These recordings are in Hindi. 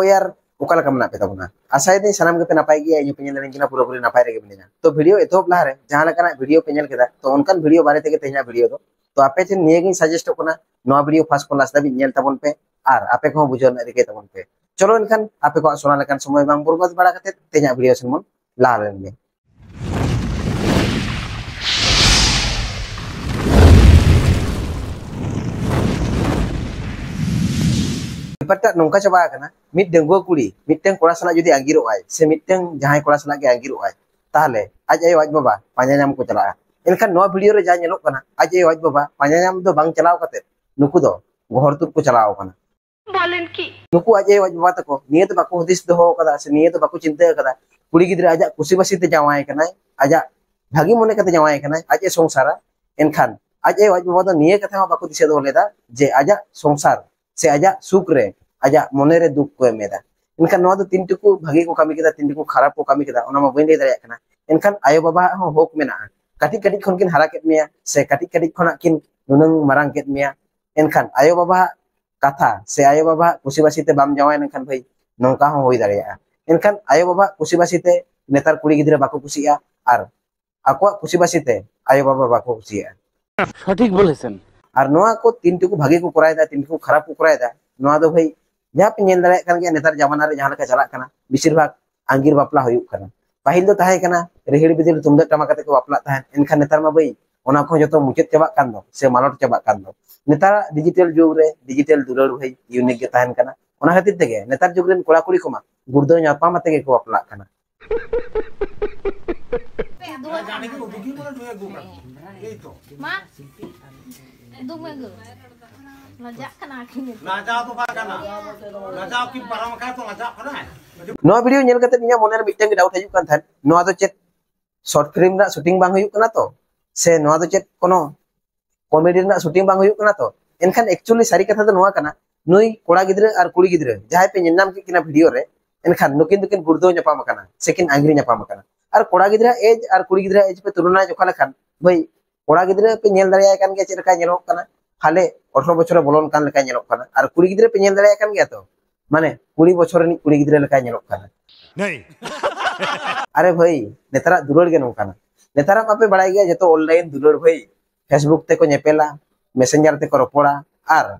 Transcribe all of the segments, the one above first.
यार ओकाला कमना पे तबना आशा यदि सनाम के पे नापाय गया इन पेनल रंग ना पूरा पूरी नापाय रे मिनिना तो वीडियो एतोप लहा रे जहां लकना वीडियो पेनल केदा तो उनकान वीडियो बारे तेगे तेना वीडियो तो आपे चेन निये गिन सजेस्ट कोना नवा वीडियो फास्ट को लास्ट दाबि नेल ताबन पे आर आपे को बुझो ना रिके ताबन पे चलो इनखान आपे को सोना लकन समय बांग बुरगस बड़ा कते तेना वीडियो सेन ला लेन बेपारटा नोंका चाबा आकना मिट डेंगो कुड़ी मिटटें कोड़ा सला जुदी आगिरो आय से मिटटें जहां कोड़ा सला के आगिरो आय ताहले आज आय वाज बाबा पांजा नाम को चला एनखान नवा वीडियो रे जा नेलो कना आज आय वाज बाबा पांजा नाम दो बांग चलाव कते नुकु दो गोहर तुर को चलाव कना बोलेन की नुकु आज आय वाज बाबा तको निये तो बाको हदिस दो कदा से निये तो बाको चिंता कदा कुड़ी गिदरा आजा कुसी बसी ते जावाय कना आजा भागी मने कते जावाय कना आज संसारा एनखान आज आय वाज बाबा तो निये कथा बाको दिसे दो लेदा जे आजा संसार से आजा सुख रे आजा मने रे दुख को एमेदा इनखान नवा दो तीन टुकु भागी को कमी केदा तीन टुकु खराब को कमी केदा ओना मा बइन दे कना इनखान आयो बाबा हो होक मेना काटी काटी खन किन हरा केत मेया से काटी काटी खना किन नुनंग मारांग केत मेया इनखान आयो बाबा कथा से आयो बाबा कुसीबासी ते बाम जावाय इनखान भाई नोंका हो होई दाड़िया इनखान आयो बाबा कुसीबासी ते नेतार कुड़ी गिदरा बाको कुसिया आर आको कुसीबासी ते आयो बाबा बाको कुसिया सठिक बोलेছেন और नोआ को तीन टुकु भागी को करायदा तीन टुकु खराब को करायदा नोआ दो भाई जहां पे नेल दाड़े कान गया नेतार जमाना रे जहां लका चला कना बेसिर भाग आंगिर बापला हुयुक कना पाहिल दो ताहे कना रेहिड़ बिदिल तुमदा टमा कते को बापला ताहन एनखान नेतार मा भाई ओना को जतो मुचेत चाबा कान दो से मालट चाबा कान दो नेतार डिजिटल जुग रे डिजिटल दुलड़ भाई यूनिक के ताहन कना ओना खातिर तेगे नेतार जुग रेन कोड़ा कुड़ी को मा गुरदो न्यापा माते के को बापला कना मा दुमे गो लजा कना किने लजा तो का कना लजा की परम का तो लजा कना नो वीडियो नेल कते निया मोने रे मिटटें डाउट हजु कान थान नो दो चेक शॉर्ट फिल्म रा शूटिंग बांग हुयुक कना तो से नो दो चेक कोनो कॉमेडी रा शूटिंग बांग हुयुक कना तो एनखान एक्चुअली सारी कथा तो नोआ कना नुई कोड़ा गिदरे और कुड़ी गिदरे जहां पे नेनाम के किना वीडियो रे एनखान नुकिन दुकिन गुरदो न्यापाम कना सेकिन आंग्री न्यापाम कना और कोड़ा गिदरा एज और कुड़ी गिदरा एज पे तुलना जोखा लेखान भाई कोड़ा गिदरे पे नेल दाड़िया कान के चेरका नेलोक कना हाले 18 बछर बोलन कान लेका नेलोक कना और कुड़ी गिदरे पे नेल दाड़िया कान गया तो माने 20 बछर नि कुड़ी गिदरे लेका नेलोक कना नहीं अरे भाई नेतारा दुलड़ गे नोकाना नेतारा आपे बड़ाई गया जतो ऑनलाइन दुलड़ भाई फेसबुक ते को नेपेला मैसेंजर ते को रोपड़ा और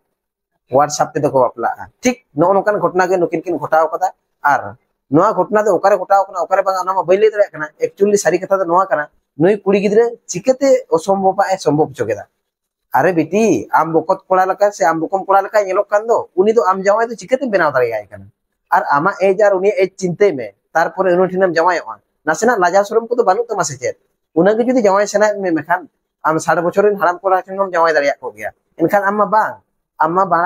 व्हाट्सएप ते को बापला ठीक नो नोकान घटना के नुकिन किन घटाव कदा और नोआ घटना दो ओकारे घटाव कना ओकारे बांगा ओना मा बैले दरे कना एक्चुअली सारी कथा दो नोआ कना नुई कुड़ी गिदरे चिकेते असंभव पाए संभव चोगेदा अरे बेटी आम बकत कोड़ा लका से आम बकम कोड़ा लका नेलोक कान दो उनी दो आम जावाय तो चिकेते बेनाव दाड़ियाय कना और आमा एज और उनी एज चिंते में तारपरे उनी ठिनम जावायवा नासेना लाजा शरम को तो बानु तमा से चेत उना के जुदी जावाय सेना में मेखान आम 60 बछरेन हराम कोड़ा ठिनम जावाय दाड़िया को गया इनखान आम्मा बा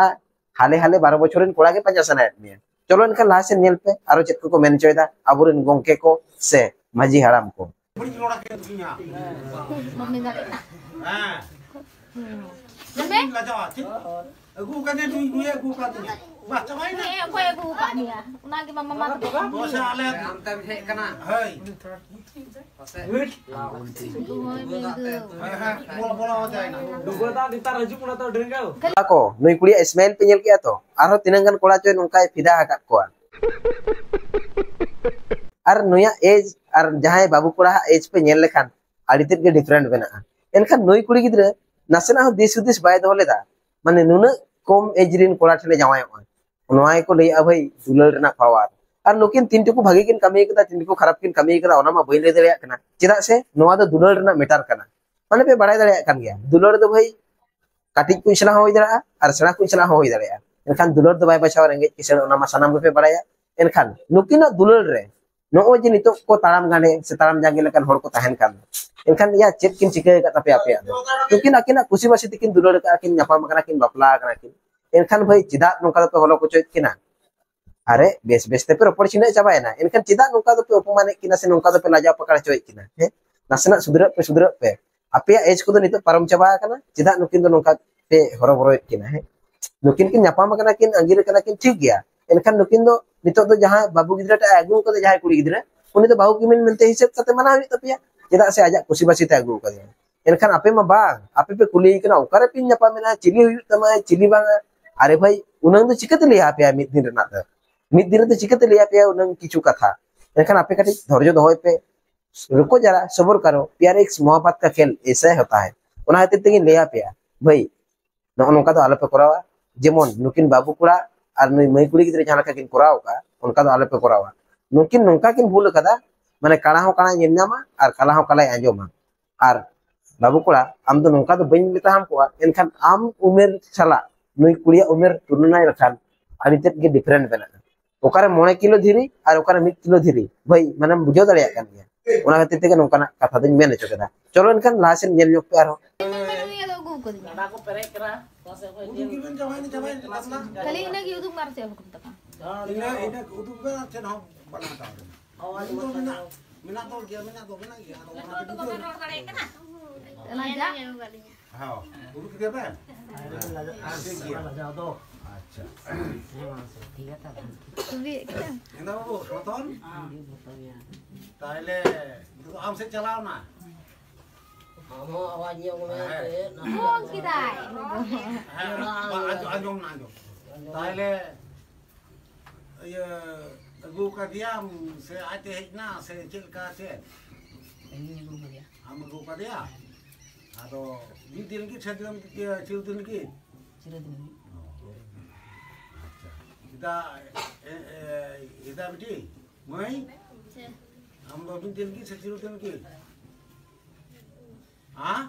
हाले हाले 12 बछरेन कोड़ा के पंजा सना में चलो इनखान लाहा से नेल पे आरो चेत को मेन चोयदा अबुरेन गोंके को से माजी हराम को बड़ी लोड़ा के दुनिया मम्मी दाले हां जमे लजा ठीक अगु कने दुई अगु का दुनिया बा चबाई ना ए कोई अगु का निया उना के मम्मा मा तो बोसे आले हम त हे कना हई बोला हो जाए ना दुगोदा दितार हजु पुना तो ड्रिंगाओ को नई कुड़ी इस्माइल पे नेल किया तो आरो तिनंगन कोड़ा चोय नोंकाय फिदा हकात कोआ और नया एज और जहां बाबू कोड़ा एज पे नेल लेखान आडितेत के डिफरेंट बना एनखान नई कुड़ी गिदरे नासेना दिस उदिस बाय दो लेदा माने नुना कम एज रिन कोड़ा ठले जावाय नोआय को लैया भाई दुलड़ रना पावर और नुकिन तीन टुकु भागी किन कमी कदा तीन टुकु खराब किन कमी कदा ओना मा बई ले दरिया कना चिदा से नोआ दो दुलड़ रना मेटर कना माने पे बड़ाय दरिया कान गया दुलड़ दो भाई काटी को इसला होई दरा और सना को इसला होई दरिया एनखान दुलड़ दो बाय बचाव रेंगे किसे ओना मा सनाम पे बड़ाया एनखान नुकिना दुलड़ रे नो जे नितो को ताराम गाने से ताराम जागे लेकन होड़ को तहन कान एनखान या चेक किन चिके का तपे आपे क्योंकि अकिना खुशी बासी तिकिन दुलड़ का किन न्यापाम कना किन बापला कना किन एनखान भाई चिदा नोका पे होलो को चोइत किना अरे बेस बेस ते पे रोपड़ छिने चाबाय ना एनखान चिदा नोका पे उपमाने किना से नोका पे लाजा पकड़ चोइत किना हे नासना सुधर पे आपे एज को नितो परम चाबा कना चिदा नुकिन दो नोका पे हरो बरो किना हे नुकिन किन न्यापाम कना किन अंगिर कना किन ठीक गया एनखान नुकिन दो नितो तो जहां बाबू गिदरा टा आगु को जहां कुड़ी गिदरा उनी तो बाहु किमिन मिलते हिसाब कते मना हुई तपिया चिदा से आजा खुशी बासी ते आगु को एनखान आपे मा बांग आपे पे कुली कना ओकारे पिन न्यापाम मेना चिली हुई तमा चिली बांगा अरे भाई उनंग तो चिकते लिया पे मिद दिन रना मिड दिन तो चिकते लिया पे उन किछु कथा एनखान आपे कटी धैर्य दोहय पे रुको जरा सबर करो प्यार एक मोहब्बत का खेल ऐसा होता है उना खातिर तेगिन लिया पे भाई नो नोका तो आलो पे करावा जेमन नुकिन बाबू कुड़ा और नुई मई कुड़ी गिद्रे जहां किन कराव का उनका तो आलो पे करावा नुकिन नोका किन भूल कदा माने काला हो काला नेमनामा और काला हो काला आंजोमा और बाबू कुड़ा आम तो नोका तो बइन मेता हम को एनखान आम उमेर साला नुई कुड़िया उमेर तुलना रखान आदि तेत के डिफरेंट बना ओकारे 9 किलो धीरी और ओकारे 1 किलो धीरी भाई माने बुझो दड़िया कान गया उना खातिर तेगे नोकाना कथा दिन मेन चो केदा चलो एनखान लासेन नेल जोक पे आरो Udu gimana coba ini lamla. kali ini lagi uduk marte aku kata Ini udu gimana cen hom bana tahu. Awal itu mina to dia mina to. laja Hao, udu kita apa? Acha. tubi kita Ini apa bu? Nonton? Taile itu am se chalao na. buang kita Anjom na anjom. Taile ya agu ka diam se ate hejna se cilka se. Am agu ka dia. Ado di din ki chadram ki children ki. Kita kita beti. Mai? Am babin din ki se children ki. हाँ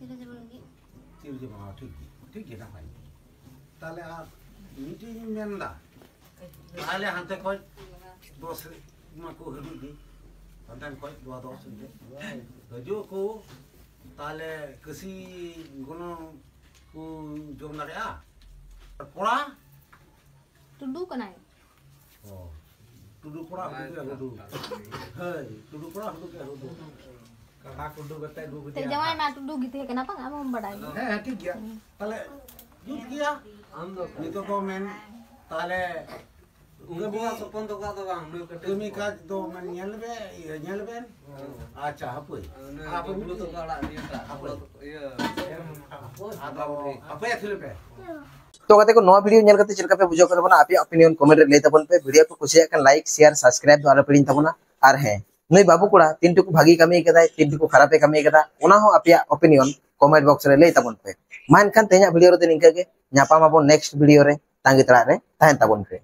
चिर जब हाँ ठीक है ना भाई ताले आप मीटिंग में ना ताले हंते कोई दोस्त माँ को हरु दी हंते कोई दोस्त सुनते तो जो को ताले किसी गुनो को जो ना क्या पड़ा tudu kan ay oh tudu pura hudu hey tudu pura hudu te jawai ma tudu gitu ya kenapa nggak mau badai ठीक गया ताले जुट गया नितो तो मैं ताले उनका सपन तो का तो बांग नु कमी का तो मैं nyel be अच्छा apa apa dulu तो काड़ा dia tak apa iya apa ya thile pe तो कहते को नवा वीडियो नेल करते चिलका पे बुझो करबना आपे ओपिनियन कमेंट रे लेता बन पे वीडियो को कुसिया का लाइक शेयर सब्सक्राइब तो आलो पिन तबना और है नई बाबू कुड़ा तीन टुकु भागी कमी कदा तीन टुकु खराबे कमी कदा ओना हो आपे ओपिनियन कमेंट बॉक्स रे लेता बन पे मान खान तेया वीडियो रे निंका के न्यापा माबो नेक्स्ट वीडियो रे तांगी तड़ा रे ताहेन तबन पे।